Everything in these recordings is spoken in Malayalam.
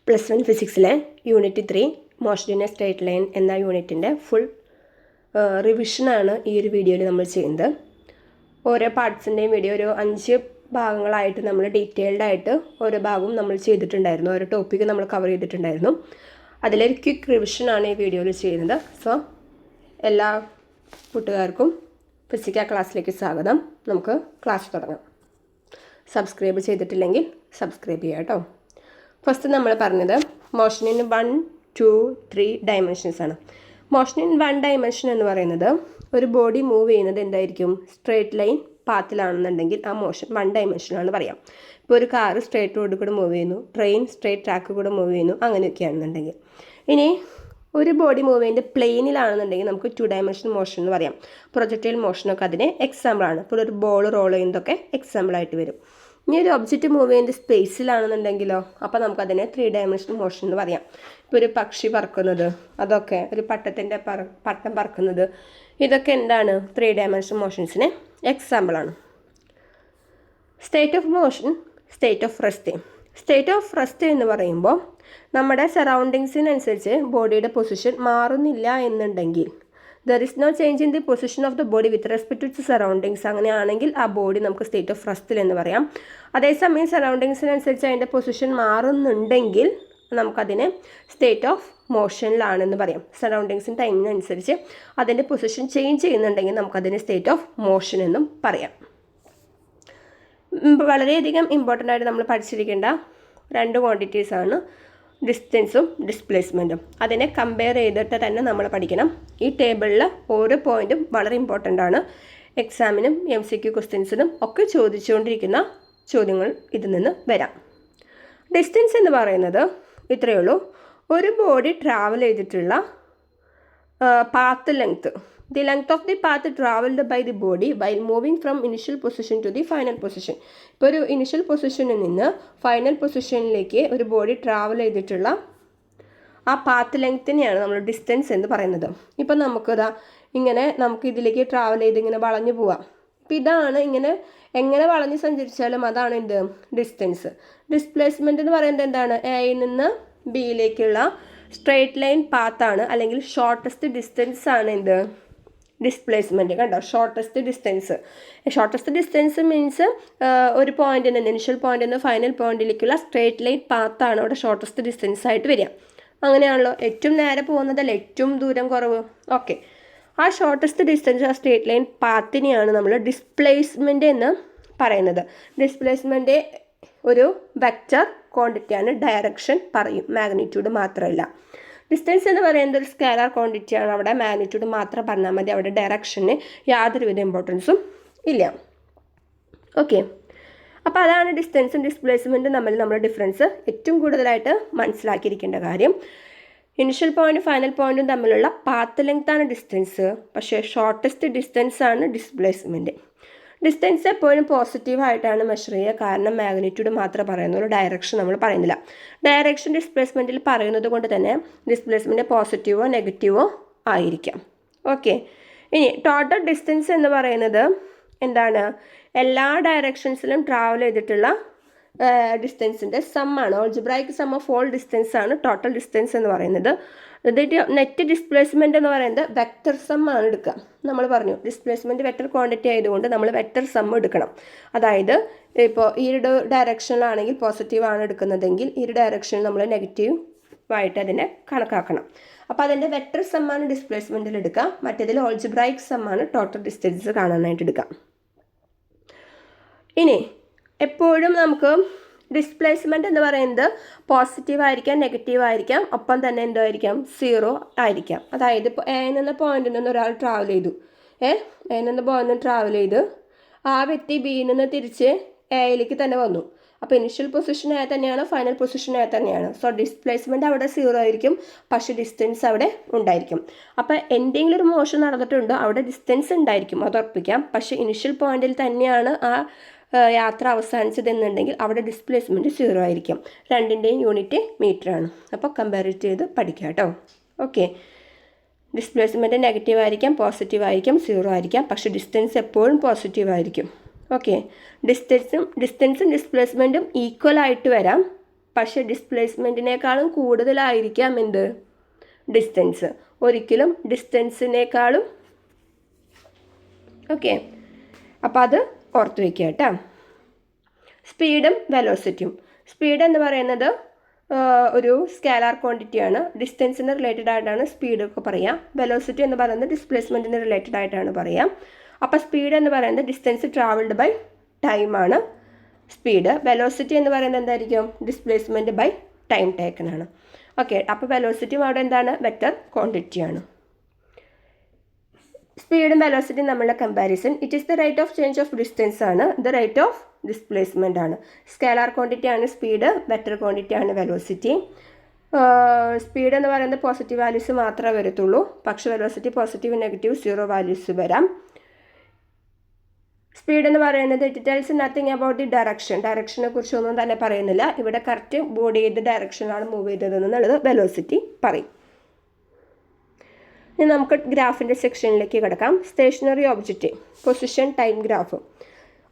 +1 ഫിസിക്സിലെ unit 3 motion in a straight line എന്ന യൂണിറ്റിൻ്റെ ഫുൾ റിവിഷനാണ് ഈ ഒരു വീഡിയോയിൽ നമ്മൾ ചെയ്യുന്നത്. ഓരോ പാർട്സിൻ്റെയും വീഡിയോ ഒരു 5 ഭാഗങ്ങളായിട്ട് നമ്മൾ ഡീറ്റെയിൽഡായിട്ട് ഓരോ ഭാഗവും നമ്മൾ ചെയ്തിട്ടുണ്ടായിരുന്നു. ഓരോ ടോപ്പിക്ക് നമ്മൾ കവർ ചെയ്തിട്ടുണ്ടായിരുന്നു. അതിലൊരു ക്വിക്ക് റിവിഷനാണ് ഈ വീഡിയോയിൽ ചെയ്യുന്നത്. സോ എല്ലാ കൂട്ടുകാർക്കും ഫിസിക്സ് ക്ലാസ്സിലേക്ക് സ്വാഗതം. നമുക്ക് ക്ലാസ് തുടങ്ങാം. സബ്സ്ക്രൈബ് ചെയ്തിട്ടില്ലെങ്കിൽ സബ്സ്ക്രൈബ് ചെയ്യാം കേട്ടോ. ഫസ്റ്റ് നമ്മൾ പറഞ്ഞത് മോഷൻ ഇൻ 1, 2, 3 ഡയമെൻഷൻസ് ആണ്. മോഷൻ ഇൻ 1 ഡയമെൻഷൻ എന്ന് പറയുന്നത് ഒരു ബോഡി മൂവ് ചെയ്യുന്നത് എന്തായിരിക്കും? സ്ട്രേറ്റ് ലൈൻ പാത്തിലാണെന്നുണ്ടെങ്കിൽ ആ മോഷൻ 1 ഡയമെൻഷനാണ് പറയാം. ഇപ്പോൾ ഒരു കാറ് സ്ട്രേറ്റ് റോഡിൽ കൂടെ മൂവ് ചെയ്യുന്നു, ട്രെയിൻ സ്ട്രേറ്റ് ട്രാക്ക് കൂടെ മൂവ് ചെയ്യുന്നു, അങ്ങനെയൊക്കെയാണെന്നുണ്ടെങ്കിൽ. ഇനി ഒരു ബോഡി മൂവ് ചെയ്യുന്നത് പ്ലെയിനിലാണെന്നുണ്ടെങ്കിൽ നമുക്ക് 2 ഡയമെൻഷൻ മോഷൻ എന്ന് പറയാം. പ്രൊജക്റ്റൈൽ മോഷനൊക്കെ അതിന് എക്സാമ്പിളാണ്. ഇപ്പോൾ ഒരു ബോൾ റോൾ ചെയ്യുന്നതൊക്കെ എക്സാമ്പിളായിട്ട് വരും. ഇനി ഒരു ഒബ്ജക്റ്റ് മൂവ് ചെയ്യുന്നത് സ്പേസിലാണെന്നുണ്ടെങ്കിലോ അപ്പോൾ നമുക്കതിനെ 3 ഡയമെൻഷൻ മോഷൻ എന്ന് പറയാം. ഇപ്പോൾ ഒരു പക്ഷി പറക്കുന്നത്, അതൊക്കെ ഒരു പട്ടം പറക്കുന്നത്, ഇതൊക്കെ എന്താണ്? 3 ഡയമെൻഷൻ മോഷൻസിന് എക്സാമ്പിളാണ്. State of motion, state of rest. State of rest എന്ന് പറയുമ്പോൾ നമ്മുടെ സറൗണ്ടിങ്സിനനുസരിച്ച് ബോഡിയുടെ പൊസിഷൻ മാറുന്നില്ല എന്നുണ്ടെങ്കിൽ, there is no change in the position of the body with respect to its surroundings, അങ്ങനെയാണെങ്കിൽ ആ ബോഡി നമുക്ക് സ്റ്റേറ്റ് ഓഫ് റെസ്റ്റിൽ എന്ന് പറയാം. അതേസമയം സറൗണ്ടിങ്സിനനുസരിച്ച് അതിൻ്റെ പൊസിഷൻ മാറുന്നുണ്ടെങ്കിൽ നമുക്കതിനെ സ്റ്റേറ്റ് ഓഫ് മോഷനിലാണെന്ന് പറയാം. സറൗണ്ടിങ്സിൻ്റെ ടൈമിനനുസരിച്ച് അതിൻ്റെ പൊസിഷൻ ചേഞ്ച് ചെയ്യുന്നുണ്ടെങ്കിൽ നമുക്കതിനെ സ്റ്റേറ്റ് ഓഫ് മോഷൻ എന്നും പറയാം. വളരെയധികം ഇമ്പോർട്ടൻ്റ് ആയിട്ട് നമ്മൾ പഠിച്ചിരിക്കേണ്ട 2 ക്വാണ്ടിറ്റീസാണ് ഡിസ്റ്റൻസും ഡിസ്പ്ലേസ്മെൻറ്റും. അതിനെ കമ്പയർ ചെയ്തിട്ട് തന്നെ നമ്മൾ പഠിക്കണം. ഈ ടേബിളിൽ ഓരോ പോയിൻറ്റും വളരെ ഇമ്പോർട്ടൻ്റ് ആണ്. എക്സാമിനും MCQ ക്വസ്റ്റ്യൻസിനും ഒക്കെ ചോദിച്ചുകൊണ്ടിരിക്കുന്ന ചോദ്യങ്ങൾ ഇതിൽ നിന്ന് വരാം. ഡിസ്റ്റൻസ് എന്ന് പറയുന്നത് ഇത്രയേ ഉള്ളൂ. ഒരു ബോഡി ട്രാവൽ ചെയ്തിട്ടുള്ള path length, the length of the path travelled by the body while moving from initial position to the final position. ഇപ്പോൾ ഒരു ഇനിഷ്യൽ പൊസിഷനിൽ നിന്ന് ഫൈനൽ പൊസിഷനിലേക്ക് ഒരു ബോഡി ട്രാവൽ ചെയ്തിട്ടുള്ള ആ പാത്ത് ലെങ്ത്തിനെയാണ് നമ്മൾ ഡിസ്റ്റൻസ് എന്ന് പറയുന്നത്. ഇപ്പം നമുക്കിതാ ഇങ്ങനെ നമുക്ക് ഇതിലേക്ക് ട്രാവൽ ചെയ്ത് ഇങ്ങനെ വളഞ്ഞു പോവാം. ഇപ്പം ഇതാണ് ഇങ്ങനെ എങ്ങനെ വളഞ്ഞ് സഞ്ചരിച്ചാലും അതാണ് എന്ത്? ഡിസ്റ്റൻസ്. ഡിസ്പ്ലേസ്മെൻറ്റ് എന്ന് പറയുന്നത് എന്താണ്? എയിൽ നിന്ന് ബിയിലേക്കുള്ള സ്ട്രെയിറ്റ് ലൈൻ പാത്താണ്, അല്ലെങ്കിൽ ഷോർട്ടസ്റ്റ് ഡിസ്റ്റൻസ് ആണ് എന്ത്? ഡിസ്പ്ലേസ്മെൻറ്റ്. കണ്ടോ? ഷോർട്ടസ്റ്റ് ഡിസ്റ്റൻസ് മീൻസ് ഒരു പോയിന്റിൽ നിന്ന്, ഇനിഷ്യൽ പോയിന്റിൽ നിന്ന് ഫൈനൽ പോയിന്റിലേക്കുള്ള സ്ട്രെയിറ്റ് ലൈൻ പാത്താണ് അവിടെ ഷോർട്ടസ്റ്റ് ഡിസ്റ്റൻസ് ആയിട്ട് വരിക. അങ്ങനെയാണല്ലോ. ഏറ്റവും നേരെ പോകുന്നതല്ല ഏറ്റവും ദൂരം കുറവ്. ഓക്കെ, ആ ഷോർട്ടസ്റ്റ് ഡിസ്റ്റൻസ്, ആ സ്ട്രെയിറ്റ് ലൈൻ പാത്തിനെയാണ് നമ്മൾ ഡിസ്പ്ലേസ്മെൻറ്റ് എന്ന് പറയുന്നത്. ഡിസ്പ്ലേസ്മെൻറ്റ് ഒരു വെക്റ്റർ ക്വാണ്ടിറ്റിയാണ്. ഡയറക്ഷൻ പറയും, മാഗ്നിറ്റ്യൂഡ് മാത്രമല്ല. ഡിസ്റ്റൻസ് എന്ന് പറയുന്നത് ഒരു സ്കേലാർ ക്വാണ്ടിറ്റിയാണ്. അവിടെ മാഗ്നിറ്റ്യൂഡ് മാത്രം പറഞ്ഞാൽ മതി. അവിടെ ഡയറക്ഷന് യാതൊരുവിധ ഇമ്പോർട്ടൻസും ഇല്ല. ഓക്കെ, അപ്പോൾ അതാണ് ഡിസ്റ്റൻസും ഡിസ്പ്ലേസ്മെൻറ്റും തമ്മിൽ നമ്മൾ ഡിഫറൻസ് ഏറ്റവും കൂടുതലായിട്ട് മനസ്സിലാക്കിയിരിക്കേണ്ട കാര്യം. ഇനിഷ്യൽ പോയിൻറ്റും ഫൈനൽ പോയിൻറ്റും തമ്മിലുള്ള പാത്ത് ലെങ്ത്താണ് ഡിസ്റ്റൻസ്, പക്ഷേ ഷോർട്ടസ്റ്റ് ഡിസ്റ്റൻസ് ആണ് ഡിസ്പ്ലേസ്മെൻറ്റ്. ഡിസ്റ്റൻസ് എപ്പോഴും പോസിറ്റീവായിട്ടാണ് മെഷർ ചെയ്യുക, കാരണം മാഗ്നിറ്റ്യൂഡ് മാത്രമേ പറയുന്നുള്ളൂ, ഡയറക്ഷൻ നമ്മൾ പറയുന്നില്ല. ഡയറക്ഷൻ ഡിസ്പ്ലേസ്മെൻറ്റിൽ പറയുന്നത് കൊണ്ട് തന്നെ ഡിസ്പ്ലേസ്മെൻറ്റ് പോസിറ്റീവോ നെഗറ്റീവോ ആയിരിക്കാം. ഓക്കെ, ഇനി ടോട്ടൽ ഡിസ്റ്റൻസ് എന്ന് പറയുന്നത് എന്താണ്? എല്ലാ ഡയറക്ഷൻസിലും ട്രാവൽ ചെയ്തിട്ടുള്ള ഡിസ്റ്റൻസിൻ്റെ സമ്മാണ്. Algebraic sum of all distance ആണ് ടോട്ടൽ ഡിസ്റ്റൻസ് എന്ന് പറയുന്നത്. നെറ്റ് ഡിസ്പ്ലേസ്മെൻറ്റ് എന്ന് പറയുന്നത് വെക്റ്റർ സം ആണ് എടുക്കുക. നമ്മൾ പറഞ്ഞു ഡിസ്പ്ലേസ്മെൻറ്റ് വെക്റ്റർ ക്വാണ്ടിറ്റി ആയതുകൊണ്ട് നമ്മൾ വെക്റ്റർ സം എടുക്കണം. അതായത് ഇപ്പോൾ ഈ ഒരു ഡയറക്ഷനിലാണെങ്കിൽ പോസിറ്റീവ് ആണ് എടുക്കുന്നതെങ്കിൽ ഈ ഒരു ഡയറക്ഷനിൽ നമ്മൾ നെഗറ്റീവായിട്ട് അതിനെ കണക്കാക്കണം. അപ്പോൾ അതിൻ്റെ വെക്റ്റർ സം ആണ് ഡിസ്പ്ലേസ്മെൻറ്റിൽ എടുക്കുക. മറ്റേതിൽ ഓൾജിബ്രൈക്ക് സം ആണ് ടോട്ടൽ ഡിസ്റ്റൻസ് കാണാനായിട്ട് എടുക്കുക. ഇനി എപ്പോഴും നമുക്ക് ഡിസ്പ്ലേസ്മെൻറ്റ് എന്ന് പറയുന്നത് പോസിറ്റീവ് ആയിരിക്കാം, നെഗറ്റീവ് ആയിരിക്കാം, ഒപ്പം തന്നെ എന്തായിരിക്കാം? 0 ആയിരിക്കാം. അതായത് ഇപ്പോൾ എ എന്ന പോയിന്റിൽ നിന്ന് ഒരാൾ ട്രാവൽ ചെയ്തു, എ എന്ന പോയിന്റിൽ ട്രാവൽ ചെയ്ത് ആ വ്യക്തി ബിയിൽ നിന്ന് തിരിച്ച് എയിലേക്ക് തന്നെ വന്നു. അപ്പോൾ ഇനിഷ്യൽ പൊസിഷൻ എ തന്നെയാണ്, ഫൈനൽ പൊസിഷൻ എ തന്നെയാണ്. സോ ഡിസ്പ്ലേസ്മെൻറ്റ് അവിടെ 0 ആയിരിക്കും, പക്ഷേ ഡിസ്റ്റൻസ് അവിടെ ഉണ്ടായിരിക്കും. അപ്പോൾ എന്തെങ്കിലും ഒരു മോഷൻ നടന്നിട്ടുണ്ടോ അവിടെ ഡിസ്റ്റൻസ് ഉണ്ടായിരിക്കും, അത് ഉറപ്പിക്കാം. പക്ഷേ ഇനിഷ്യൽ പോയിന്റിൽ തന്നെയാണ് ആ യാത്ര അവസാനിച്ചതെന്നുണ്ടെങ്കിൽ അവിടെ ഡിസ്പ്ലേസ്മെൻറ്റ് 0 ആയിരിക്കും. രണ്ടിൻ്റെയും യൂണിറ്റ് മീറ്ററാണ്. അപ്പോൾ കമ്പയർ ചെയ്ത് പഠിക്കാം കേട്ടോ. ഓക്കെ, ഡിസ്പ്ലേസ്മെൻറ്റ് നെഗറ്റീവ് ആയിരിക്കാം, പോസിറ്റീവ് ആയിരിക്കാം, 0 ആയിരിക്കാം, പക്ഷേ ഡിസ്റ്റൻസ് എപ്പോഴും പോസിറ്റീവ് ആയിരിക്കും. ഓക്കെ, ഡിസ്റ്റൻസും ഡിസ്പ്ലേസ്മെൻറ്റും ഈക്വൽ ആയിട്ട് വരാം, പക്ഷേ ഡിസ്പ്ലേസ്മെൻറ്റിനേക്കാളും കൂടുതലായിരിക്കാം എന്ത്, ഡിസ്റ്റൻസ്. ഒരിക്കലും ഡിസ്റ്റൻസിനേക്കാളും. ഓക്കെ, അപ്പോൾ അത് ഓർത്ത് വയ്ക്കുക കേട്ടോ. സ്പീഡും വെലോസിറ്റിയും. സ്പീഡ് എന്ന് പറയുന്നത് ഒരു സ്കാലാർ ക്വാണ്ടിറ്റിയാണ്. ഡിസ്റ്റൻസിന് റിലേറ്റഡ് ആയിട്ടാണ് സ്പീഡൊക്കെ പറയാം. വെലോസിറ്റി എന്ന് പറയുന്നത് ഡിസ്പ്ലേസ്മെൻറ്റിന് റിലേറ്റഡ് ആയിട്ടാണ് പറയാം. അപ്പോൾ സ്പീഡ് എന്ന് പറയുന്നത് ഡിസ്റ്റൻസ് ട്രാവൽഡ് ബൈ ടൈമാണ് സ്പീഡ്. വെലോസിറ്റി എന്ന് പറയുന്നത് എന്തായിരിക്കും, ഡിസ്പ്ലേസ്മെൻറ്റ് ബൈ ടൈം ടേക്കൺ ആണ്. ഓക്കെ, അപ്പോൾ വെലോസിറ്റിയും അവിടെ എന്താണ്, വെക്റ്റർ ക്വാണ്ടിറ്റിയാണ്. സ്പീഡും വെലോസിറ്റിയും നമ്മളുടെ comparison. It is the rate of change of distance ആണ്, ദ റേറ്റ് ഓഫ് ഡിസ്പ്ലേസ്മെൻ്റ് ആണ്. സ്കേലാർ ക്വാണ്ടിറ്റി ആണ് സ്പീഡ്, വെക്റ്റർ ക്വാണ്ടിറ്റി ആണ് വെലോസിറ്റി. സ്പീഡ് എന്ന് പറയുന്നത് പോസിറ്റീവ് വാല്യൂസ് മാത്രമേ വരത്തുള്ളൂ, പക്ഷേ വെലോസിറ്റി പോസിറ്റീവ് നെഗറ്റീവ് 0 വാല്യൂസ് വരാം. സ്പീഡ് എന്ന് പറയുന്നത് it tells nothing about the ഡയറക്ഷനെ കുറിച്ചൊന്നും തന്നെ പറയുന്നില്ല. ഇവിടെ കറക്റ്റ് ബോഡി ഏത് ഡയറക്ഷനാണ് മൂവ് ചെയ്തതെന്നുള്ളത് വെലോസിറ്റി പറയും. ഇനി നമുക്ക് ഗ്രാഫിൻ്റെ സെക്ഷനിലേക്ക് കിടക്കാം. Stationary object, position time graph.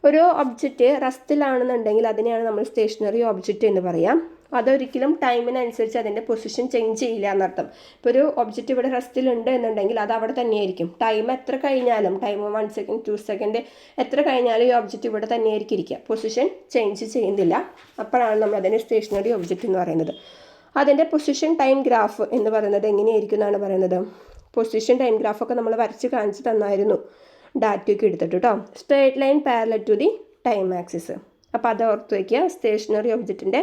ഒരു ഒബ്ജക്റ്റ് റെസ്റ്റിലാണെന്നുണ്ടെങ്കിൽ അതിനെയാണ് നമ്മൾ സ്റ്റേഷനറി ഒബ്ജക്റ്റ് എന്ന് പറയാം. അതൊരിക്കലും ടൈമിനനുസരിച്ച് അതിൻ്റെ പൊസിഷൻ ചേഞ്ച് ചെയ്യില്ല എന്നർത്ഥം. ഇപ്പോൾ ഒരു ഒബ്ജക്റ്റ് ഇവിടെ റെസ്റ്റിലുണ്ട് എന്നുണ്ടെങ്കിൽ അത് അവിടെ തന്നെയായിരിക്കും. ടൈം എത്ര കഴിഞ്ഞാലും, ടൈം 1 സെക്കൻഡ് 2 സെക്കൻഡ് എത്ര കഴിഞ്ഞാലും ഈ ഒബ്ജക്റ്റ് ഇവിടെ തന്നെയായിരിക്കും ഇരിക്കുക, പൊസിഷൻ ചേഞ്ച് ചെയ്യുന്നില്ല. അപ്പോഴാണ് നമ്മൾ അതിനെ സ്റ്റേഷനറി ഒബ്ജക്റ്റ് എന്ന് പറയുന്നത്. അതിൻ്റെ പൊസിഷൻ ടൈം ഗ്രാഫ് എന്ന് പറയുന്നത് എങ്ങനെയായിരിക്കും എന്നാണ് പറയുന്നത്. പൊസിഷൻ ടൈം ഗ്രാഫൊക്കെ നമ്മൾ വരച്ച് കാണിച്ച് തന്നായിരുന്നു ഡാറ്റയൊക്കെ എടുത്തിട്ട് കേട്ടോ. Straight line parallel to the time axis. അപ്പോൾ അത് ഓർത്ത് വയ്ക്കുക. സ്റ്റേഷനറി ഒബ്ജക്റ്റിൻ്റെ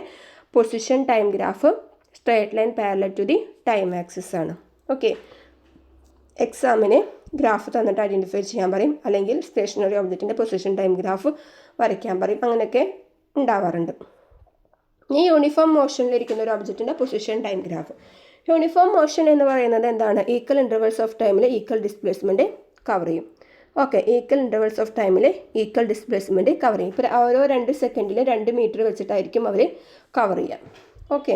position time graph straight line parallel to the time axis ആണ്. ഓക്കെ, എക്സാമിന് ഗ്രാഫ് തന്നിട്ട് ഐഡൻറ്റിഫൈ ചെയ്യാൻ പറയും, അല്ലെങ്കിൽ സ്റ്റേഷനറി ഒബ്ജക്റ്റിൻ്റെ പൊസിഷൻ ടൈം ഗ്രാഫ് വരയ്ക്കാൻ പറയും. അങ്ങനെയൊക്കെ ഉണ്ടാവാറുണ്ട്. ഈ യൂണിഫോം മോഷനിലിരിക്കുന്ന ഒരു ഒബ്ജക്റ്റിൻ്റെ position time graph. Uniform motion എന്ന് പറയുന്നത് എന്താണ്, ഈക്വൽ ഇൻ്റർവൽസ് ഓഫ് ടൈമിൽ ഈക്വൽ ഡിസ്പ്ലേസ്മെൻറ്റ് കവർ ചെയ്യും. ഓക്കെ, ഈക്വൽ ഇൻ്റർവൽസ് ഓഫ് ടൈമിൽ ഈക്വൽ ഡിസ്പ്ലേസ്മെൻറ്റ് കവർ ചെയ്യും. ഇപ്പോൾ ഓരോ 2 സെക്കൻഡിൽ 2 മീറ്റർ വെച്ചിട്ടായിരിക്കും അവർ കവർ ചെയ്യുക. ഓക്കെ,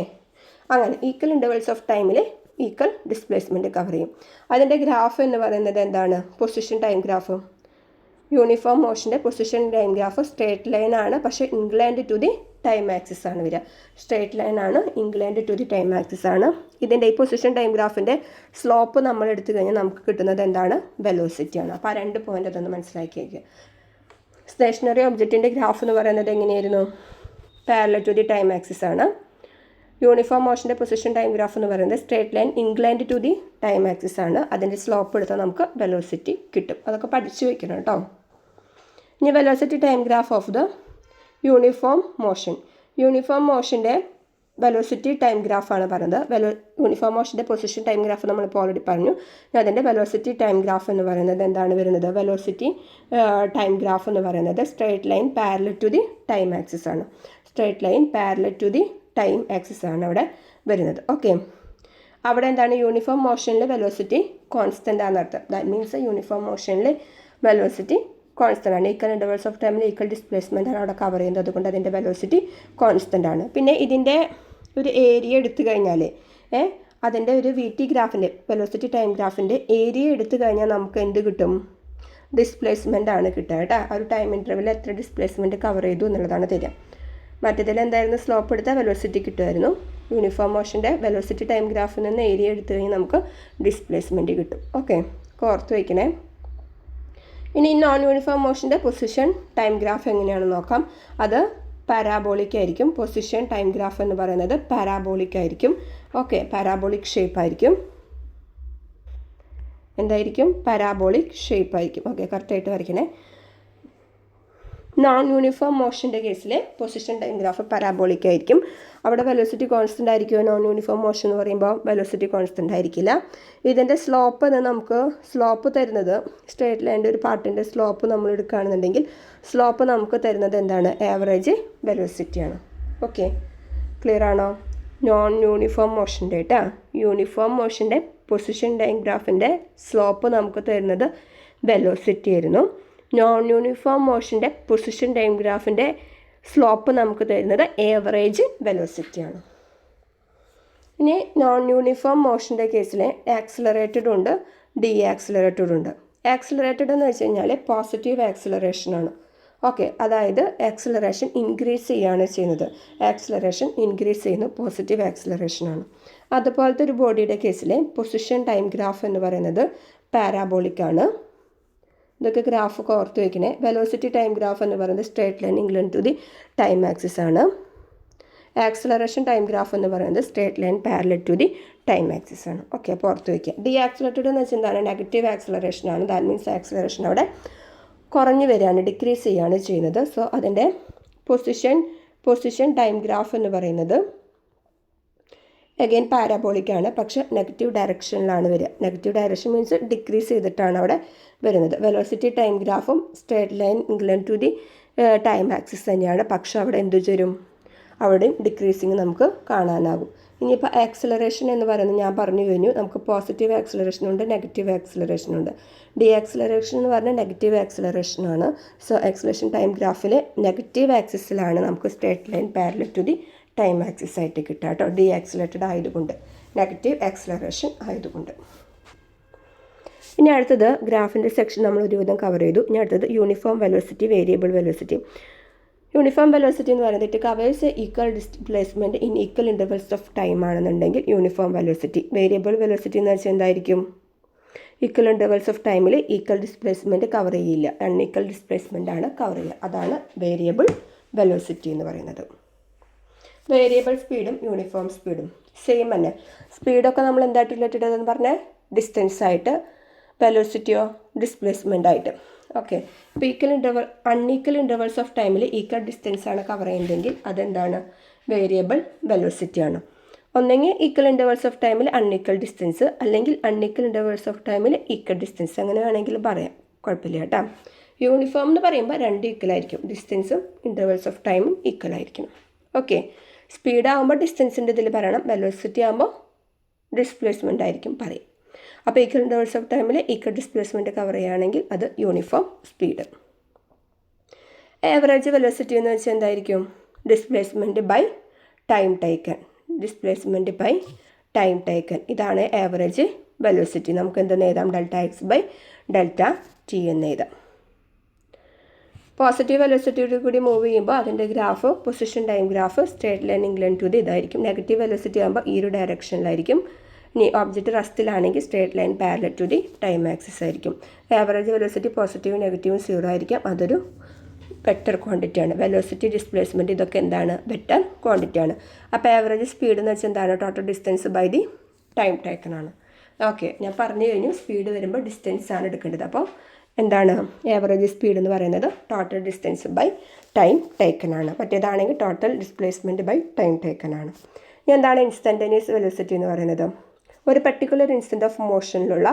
അങ്ങനെ ഈക്വൽ ഇൻ്റർവൽസ് ഓഫ് ടൈമിൽ ഈക്വൽ ഡിസ്പ്ലേസ്മെൻറ്റ് കവർ ചെയ്യും. അതിൻ്റെ ഗ്രാഫ് എന്ന് പറയുന്നത് എന്താണ്, പൊസിഷൻ ടൈം ഗ്രാഫ്. യൂണിഫോം മോഷൻ്റെ position time graph straight line ആണ്, പക്ഷേ inclined to the time axis ആണ് വരിക. സ്ട്രേറ്റ് ലൈൻ ആണ്, inclined to the time axis ആണ്. ഇതിൻ്റെ ഈ പൊസിഷൻ ടൈം ഗ്രാഫിൻ്റെ സ്ലോപ്പ് നമ്മൾ എടുത്തു കഴിഞ്ഞാൽ നമുക്ക് കിട്ടുന്നത് എന്താണ്, വെലോസിറ്റി ആണ്. അപ്പോൾ ആ 2 പോയിൻ്റ് അതൊന്ന് മനസ്സിലാക്കി വയ്ക്കുക. സ്റ്റേഷനറി ഒബ്ജക്റ്റിൻ്റെ ഗ്രാഫ് എന്ന് പറയുന്നത് എങ്ങനെയായിരുന്നു, parallel to the time axis ആണ്. യൂണിഫോം മോഷൻ്റെ പൊസിഷൻ ടൈം ഗ്രാഫ് എന്ന് പറയുന്നത് straight line inclined to the time axis ആണ്. അതിൻ്റെ സ്ലോപ്പ് എടുത്താൽ നമുക്ക് വെലോസിറ്റി കിട്ടും. അതൊക്കെ പഠിച്ചു വയ്ക്കണം കേട്ടോ. ഇനി velocity time graph of the uniform motion. Uniform മോഷൻ്റെ വെലോസിറ്റി ടൈം ഗ്രാഫാണ് പറയുന്നത്. യൂണിഫോം മോഷൻ്റെ പൊസിഷൻ ടൈം ഗ്രാഫ് നമ്മളിപ്പോൾ ഓൾറെഡി പറഞ്ഞു. അതിൻ്റെ വെലോസിറ്റി ടൈം ഗ്രാഫ് എന്ന് പറയുന്നത് എന്താണ് വരുന്നത്, വെലോസിറ്റി ടൈം ഗ്രാഫ് എന്ന് പറയുന്നത് straight line parallel to the time axis ആണ്. Straight line parallel to the time axis ആണ് അവിടെ വരുന്നത്. ഓക്കെ, അവിടെ എന്താണ്, യൂണിഫോം മോഷനിൽ വെലോസിറ്റി കോൺസ്റ്റൻ്റ് ആണെന്നർത്ഥം. ദാറ്റ് മീൻസ് യൂണിഫോം മോഷനിൽ വെലോസിറ്റി കോൺസ്റ്റൻ്റ് ആണ്. ഈക്വൽ ഇൻ്റർവൽസ് ഓഫ് ടൈമിൽ ഈക്വൽ ഡിസ്പ്ലേസ്മെൻ്റ് ആണ് അവിടെ കവർ ചെയ്യുന്നത്. അതുകൊണ്ട് അതിൻ്റെ വെലോസിറ്റി കോൺസ്റ്റൻ്റ് ആണ്. പിന്നെ ഇതിൻ്റെ ഒരു ഏരിയ എടുത്തു കഴിഞ്ഞാൽ അതിൻ്റെ ഒരു വി ടി ഗ്രാഫിൻ്റെ വെലോസിറ്റി ടൈം ഗ്രാഫിൻ്റെ ഏരിയ എടുത്തു കഴിഞ്ഞാൽ നമുക്ക് എന്ത് കിട്ടും, ഡിസ്പ്ലേസ്മെൻ്റ് ആണ് കിട്ടുക കേട്ടോ. ആ ഒരു ടൈം ഇൻ്റർവെൽ എത്ര ഡിസ്പ്ലേസ്മെൻറ്റ് കവർ ചെയ്തു എന്നുള്ളതാണ് തരിക. മറ്റേതിൽ എന്തായിരുന്നു, സ്ലോപ്പ് എടുത്താൽ വെലോസിറ്റി കിട്ടുമായിരുന്നു. യൂണിഫോം മോഷൻ്റെ വെലോസിറ്റി ടൈം ഗ്രാഫിൽ നിന്ന് ഏരിയ എടുത്തു കഴിഞ്ഞാൽ നമുക്ക് ഡിസ്പ്ലേസ്മെൻറ്റ് കിട്ടും. ഓക്കെ, ഓർത്ത് വയ്ക്കണേ. ഇനി നോൺ യൂണിഫോം മോഷൻ്റെ പൊസിഷൻ ടൈം ഗ്രാഫ് എങ്ങനെയാണെന്ന് നോക്കാം. അത് പാരാബോളിക് ആയിരിക്കും. പൊസിഷൻ ടൈം ഗ്രാഫ് എന്ന് പറയുന്നത് പാരാബോളിക് ആയിരിക്കും. ഓക്കെ, പാരാബോളിക് ഷേപ്പ് ആയിരിക്കും. എന്തായിരിക്കും, പാരാബോളിക് ഷേപ്പ് ആയിരിക്കും. ഓക്കെ, കറക്റ്റായിട്ട് വരയ്ക്കണേ. നോൺ യൂണിഫോം മോഷൻ്റെ കേസിൽ പൊസിഷൻ ടൈം ഗ്രാഫ് പാരാബോളിക് ആയിരിക്കും. അവിടെ വെലോസിറ്റി കോൺസ്റ്റൻ്റ് ആയിരിക്കുമോ, നോൺ യൂണിഫോം മോഷൻ എന്ന് പറയുമ്പോൾ വെലോസിറ്റി കോൺസ്റ്റൻ്റ് ആയിരിക്കില്ല. ഇതിൻ്റെ സ്ലോപ്പ് നമുക്ക് സ്ലോപ്പ് തരുന്നത് സ്ട്രേറ്റ് ലൈൻ്റെ ഒരു പാർട്ടിൻ്റെ സ്ലോപ്പ് നമ്മൾ എടുക്കുകയാണെന്നുണ്ടെങ്കിൽ സ്ലോപ്പ് നമുക്ക് തരുന്നത് എന്താണ്, ആവറേജ് വെലോസിറ്റിയാണ്. ഓക്കെ, ക്ലിയർ ആണോ. നോൺ യൂണിഫോം മോഷൻ്റെ കേട്ടോ, യൂണിഫോം മോഷൻ്റെ പൊസിഷൻ ടൈം ഗ്രാഫിൻ്റെ സ്ലോപ്പ് നമുക്ക് തരുന്നത് വെലോസിറ്റി ആയിരുന്നു. നോൺ യൂണിഫോം മോഷൻ്റെ പൊസിഷൻ ടൈം ഗ്രാഫിൻ്റെ സ്ലോപ്പ് നമുക്ക് തരുന്നത് ഏവറേജ് വെലോസിറ്റിയാണ്. ഇനി നോൺ യൂണിഫോം മോഷൻ്റെ കേസിൽ ആക്സിലറേറ്റഡ് ഉണ്ട്, ഡി ആക്സിലറേറ്റഡ് ഉണ്ട്. ആക്സിലറേറ്റഡ് എന്ന് വെച്ച് കഴിഞ്ഞാൽ പോസിറ്റീവ് ആക്സിലറേഷനാണ്. ഓക്കെ, അതായത് ആക്സിലറേഷൻ ഇൻക്രീസ് ചെയ്യുകയാണ് ചെയ്യുന്നത്. ആക്സിലറേഷൻ ഇൻക്രീസ് ചെയ്യുന്ന പോസിറ്റീവ് ആക്സിലറേഷനാണ്. അതുപോലത്തെ ഒരു ബോഡിയുടെ കേസിലെ പൊസിഷൻ ടൈം ഗ്രാഫ് എന്ന് പറയുന്നത് പാരാബോളിക് ആണ്. ഇതൊക്കെ ഗ്രാഫ് ഓർത്ത് വയ്ക്കണേ. വെലോസിറ്റി ടൈം ഗ്രാഫ് എന്ന് പറയുന്നത് straight line incline to the time axis ആണ്. ആക്സിലറേഷൻ ടൈം ഗ്രാഫ് എന്ന് പറയുന്നത് straight line parallel to the time axis ആണ്. ഓക്കെ, അപ്പോൾ ഓർത്ത് വയ്ക്കുക. ഡി ആക്സിലേറ്റഡ് എന്ന് വെച്ചാൽ എന്താണ്? നെഗറ്റീവ് ആക്സിലറേഷൻ ആണ്. ദാറ്റ് മീൻസ് ആക്സിലറേഷൻ അവിടെ കുറഞ്ഞു വരികയാണ്, ഡിക്രീസ് ചെയ്യുകയാണ് ചെയ്യുന്നത്. സോ അതിൻ്റെ പൊസിഷൻ ടൈം ഗ്രാഫ് എന്ന് പറയുന്നത് അഗെയിൻ പാരാബോളിക് ആണ്, പക്ഷെ നെഗറ്റീവ് ഡയറക്ഷനിലാണ് വരിക. നെഗറ്റീവ് ഡയറക്ഷൻ മീൻസ് ഡിക്രീസ് ചെയ്തിട്ടാണ് അവിടെ വരുന്നത്. വെലോസിറ്റി ടൈം ഗ്രാഫും straight line incline to the time axis തന്നെയാണ്, പക്ഷെ അവിടെ എന്തു ചേരും? അവിടെയും ഡിക്രീസിങ് നമുക്ക് കാണാനാകും. ഇനിയിപ്പോൾ ആക്സിലറേഷൻ എന്ന് പറയുന്നത് ഞാൻ പറഞ്ഞു കഴിഞ്ഞു, നമുക്ക് പോസിറ്റീവ് ആക്സിലറേഷനുണ്ട്, നെഗറ്റീവ് ആക്സിലറേഷനുണ്ട്. ഡി ആക്സിലറേഷൻ എന്ന് പറഞ്ഞാൽ നെഗറ്റീവ് ആക്സിലറേഷനാണ്. സോ ആക്സിലറേഷൻ ടൈം ഗ്രാഫിൽ നെഗറ്റീവ് ആക്സിസിലാണ് നമുക്ക് straight line parallel to the time axis ആയിട്ട് കിട്ടുക കേട്ടോ. ഡി ആക്സിലേറ്റഡ് ആയതുകൊണ്ട്, നെഗറ്റീവ് ആക്സിലറേഷൻ ആയതുകൊണ്ട്. ഇനി അടുത്തത് ഗ്രാഫിൻ്റെ സെക്ഷൻ നമ്മൾ ഒരുവിധം കവർ ചെയ്തു. ഇനി അടുത്തത് uniform velocity, variable velocity. Uniform velocity എന്ന് പറയുന്നത് it covers equal displacement in equal intervals of time ആണെന്നുണ്ടെങ്കിൽ യൂണിഫോം വെലോസിറ്റി. വേരിയബിൾ വെലോസിറ്റി എന്ന് വെച്ചാൽ എന്തായിരിക്കും? ഈക്വൽ ഇൻ്റർവൽസ് ഓഫ് ടൈമിൽ ഈക്വൽ ഡിസ്പ്ലേസ്മെൻറ്റ് കവർ ചെയ്യില്ല, അൺഈക്വൽ ഡിസ്പ്ലേസ്മെൻ്റ് ആണ് കവർ ചെയ്യുക. അതാണ് വേരിയബിൾ വെലോസിറ്റി എന്ന് പറയുന്നത്. വേരിയബിൾ സ്പീഡും യൂണിഫോം സ്പീഡും സെയിം തന്നെ. സ്പീഡൊക്കെ നമ്മൾ എന്തായിട്ട് റിലേറ്റഡ് എന്ന് പറഞ്ഞാൽ ഡിസ്റ്റൻസ് ആയിട്ട്, വെലോസിറ്റിയോ ഡിസ്പ്ലേസ്മെൻ്റ് ആയിട്ട്. ഓക്കെ, ഇപ്പോൾ അൺഈക്വൽ ഇൻ്റർവൽസ് ഓഫ് ടൈമിൽ ഈക്വൽ ഡിസ്റ്റൻസ് ആണ് കവർ ചെയ്യുന്നതെങ്കിൽ അതെന്താണ്? വേരിയബിൾ വെലോസിറ്റി ആണ്. ഒന്നെങ്കിൽ ഈക്വൽ ഇൻ്റർവൽസ് ഓഫ് ടൈമിൽ അൺഈക്വൽ ഡിസ്റ്റൻസ്, അല്ലെങ്കിൽ അൺഈക്വൽ ഇൻ്റർവൽസ് ഓഫ് ടൈമിൽ ഈക്വൽ ഡിസ്റ്റൻസ്, അങ്ങനെ വേണമെങ്കിൽ പറയാം, കുഴപ്പമില്ല കേട്ടോ. യൂണിഫോം എന്ന് പറയുമ്പോൾ രണ്ട് ഈക്വൽ ആയിരിക്കും, ഡിസ്റ്റൻസും ഇൻ്റർവൽസ് ഓഫ് ടൈമും ഈക്വൽ ആയിരിക്കണം. ഓക്കെ, സ്പീഡ് ആകുമ്പോൾ ഡിസ്റ്റൻസിൻ്റെ ഇതിൽ പറയണം, വെലോസിറ്റി ആകുമ്പോൾ ഡിസ്പ്ലേസ്മെൻ്റ് ആയിരിക്കും പറയും. അപ്പോൾ ഈക്വൽ ഇൻ്റർവൽസ് ഓഫ് ടൈമിൽ ഈക്വൽ ഡിസ്പ്ലേസ്മെൻറ്റ് കവർ ചെയ്യുകയാണെങ്കിൽ അത് യൂണിഫോം സ്പീഡ്. ആവറേജ് വെലോസിറ്റി എന്ന് വെച്ചാൽ എന്തായിരിക്കും? Displacement by time taken. Displacement by time taken, ഇതാണ് ആവറേജ് വെലോസിറ്റി. നമുക്ക് എന്തെന്ന് എഴുതാം? Delta X by delta T എന്ന് എഴുതാം. പോസിറ്റീവ് വെലോസിറ്റിയോട് കൂടി മൂവ് ചെയ്യുമ്പോൾ അതിൻ്റെ graph, position time graph straight line incline to the ഇതായിരിക്കും. നെഗറ്റീവ് വെലോസിറ്റി ആകുമ്പോൾ ഈ ഒരു ഡയറക്ഷനിലായിരിക്കും. ഇനി ഓബ്ജക്റ്റ് റസ്റ്റിലാണെങ്കിൽ straight line parallel to the time axis ആയിരിക്കും. ആവറേജ് വെലോസിറ്റി പോസിറ്റീവും നെഗറ്റീവും 0 ആയിരിക്കാം. അതൊരു വെക്റ്റർ ക്വാണ്ടിറ്റിയാണ്. വെലോസിറ്റി, ഡിസ്പ്ലേസ്മെൻറ്റ് ഇതൊക്കെ എന്താണ്? വെക്റ്റർ ക്വാണ്ടിറ്റിയാണ്. അപ്പോൾ ആവറേജ് സ്പീഡ് എന്ന് വെച്ചാൽ എന്താണ്? Total distance by the time taken ആണ്. ഓക്കെ, ഞാൻ പറഞ്ഞു കഴിഞ്ഞു. സ്പീഡ് വരുമ്പോൾ ഡിസ്റ്റൻസ് ആണ് എടുക്കേണ്ടത്. അപ്പോൾ എന്താണ് ആവറേജ് സ്പീഡ് എന്ന് പറയുന്നത്? Total distance by time taken ആണ്. മറ്റേതാണെങ്കിൽ total displacement by time taken ആണ്. ഇനി എന്താണ് ഇൻസ്റ്റൻറ്റേനിയസ് വെലോസിറ്റി എന്ന് പറയുന്നത്? ഒരു പർട്ടിക്കുലർ ഇൻസ്റ്റൻറ്റ് ഓഫ് മോഷനിലുള്ള